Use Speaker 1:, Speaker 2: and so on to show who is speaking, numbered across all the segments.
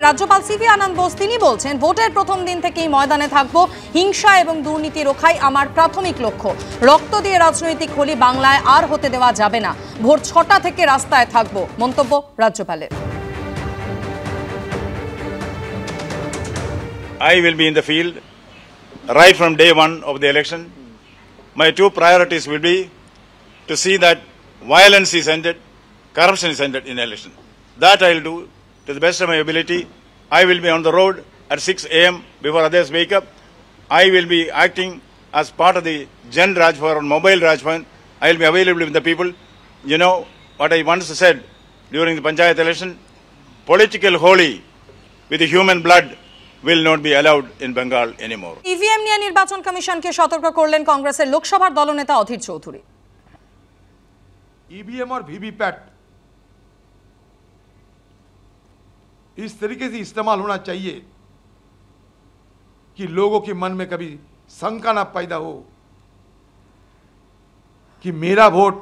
Speaker 1: রাজ্যপাল সিভি আনন্দ বোস তিনি বলছেন, ভোটের প্রথম দিন থেকেই ময়দানে থাকবো। হিংসা এবং দুর্নীতি রোখাই আমার প্রাথমিক লক্ষ্য। রক্ত দিয়ে রাজনৈতিক হোলি বাংলায় আর হতে দেওয়া যাবে না। ভোর 6টা থেকে রাস্তায় থাকবো, মন্তব্য রাজ্যপালের।
Speaker 2: I will be in the field right from day one of the election. My two priorities will be to see that violence is ended, corruption is ended in election. That I will do to the best of my ability. I will be on the road at 6 a.m. before others wake up. I will be acting as part of the Jan Rajbhavan or Mobile Rajbhavan. I will be available with the people. You know what I once said during the Panchayat election? Political holy with the human blood will not be allowed in Bengal anymore.
Speaker 1: EVM নিয়ে নির্বাচন কমিশনকে সতর্ক করলেন কংগ্রেসের লোকসভার দলনেতা Adhir Chowdhury.
Speaker 3: EVM और VVPAT इस तरीके से इस्तेमाल होना चाहिए कि लोगों के मन में कभी शंका ना पैदा हो कि मेरा वोट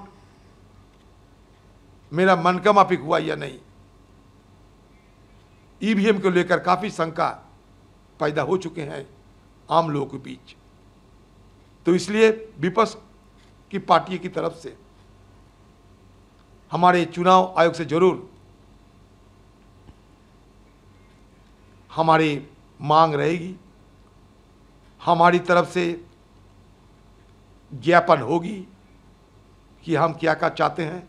Speaker 3: मेरा मन का माफिक हुआ या नहीं। ईवीएम को लेकर काफी शंका पैदा हो चुके हैं आम लोगों के बीच, तो इसलिए विपक्ष की पार्टी की तरफ से हमारे चुनाव आयोग से जरूर हमारी मांग रहेगी, हमारी तरफ से ज्ञापन होगी कि हम क्या क्या चाहते हैं।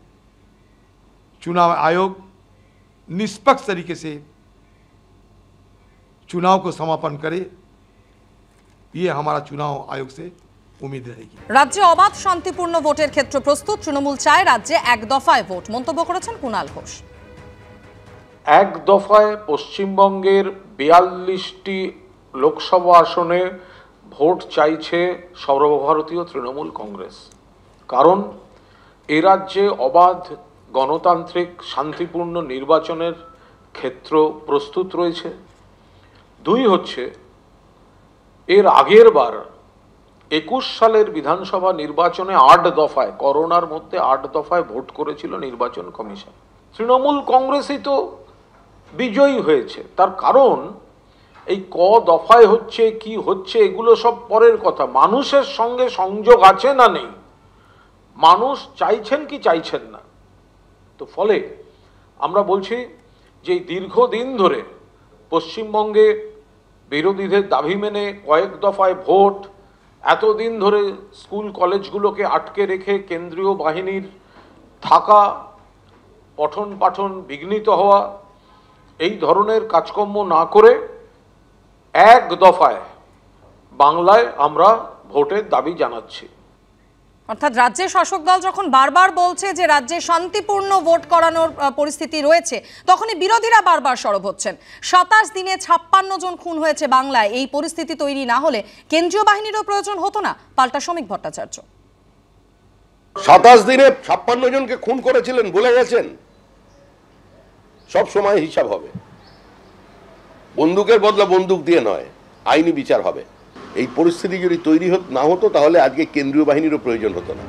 Speaker 3: चुनाव आयोग निष्पक्ष तरीके से चुनाव को समापन करे, ये हमारा चुनाव आयोग से उम्मीद रहेगी।
Speaker 1: রাজ্যে অবাধ শান্তিপূর্ণ ভোটের ক্ষেত্র প্রস্তুত। তৃণমূল চায় রাজ্যে এক দফায় ভোট, মন্তব্য করেছেন কুণাল ঘোষ।
Speaker 4: এক দফায় পশ্চিমবঙ্গের 42টি লোকসভা আসনে ভোট চাইছে সর্বভারতীয় তৃণমূল কংগ্রেস। কারণ এ রাজ্যে অবাধ গণতান্ত্রিক শান্তিপূর্ণ নির্বাচনের ক্ষেত্র প্রস্তুত রয়েছে। দুই হচ্ছে, এর আগের বার 21 সালের বিধানসভা নির্বাচনে 8 দফায়, করোনার মধ্যে 8 দফায় ভোট করেছিল নির্বাচন কমিশন। তৃণমূল কংগ্রেসই তো বিজয়ী হয়েছে। তার কারণ এই দফায় হচ্ছে কি হচ্ছে এগুলো সব পরের কথা। মানুষের সঙ্গে সংযোগ আছে না নেই, মানুষ চাইছেন কি চাইছেন না। তো ফলে আমরা বলছি যে দীর্ঘদিন ধরে পশ্চিমবঙ্গে বিরোধীদের দাবি মেনে কয়েক দফায় ভোট, এতদিন ধরে স্কুল কলেজগুলোকে আটকে রেখে কেন্দ্রীয় বাহিনীর থাকা, পঠন পাঠন বিঘ্নিত হওয়া, এই ধরনের কাজকর্ম না করে এক দফায় বাংলায় আমরা ভোটের দাবি জানাচ্ছি।
Speaker 1: অর্থাৎ রাজ্যের শাসক দল যখন বারবার বলছে যে রাজ্যে শান্তিপূর্ণ ভোট করানোর পরিস্থিতি রয়েছে, তখনই বিরোধীরা বারবার সরব হচ্ছেন। 27 দিনে 56 জন খুন হয়েছে বাংলায়। এই পরিস্থিতি তৈরি না হলে কেন্দ্রীয় বাহিনীরও প্রয়োজন হতো না, পাল্টা শ্রমিক ভট্টাচার্য।
Speaker 5: 27 দিনে 56 জনকে খুন করেছিলেন, ভুলে গেছেন? সব সময় হিসাব হবে, বন্দুকের বদলা বন্দুক দিয়ে নয়, আইনি বিচার হবে। এই পরিস্থিতি যদি তৈরি না হতো তাহলে আজকে কেন্দ্রীয় বাহিনীরও প্রয়োজন হতো না।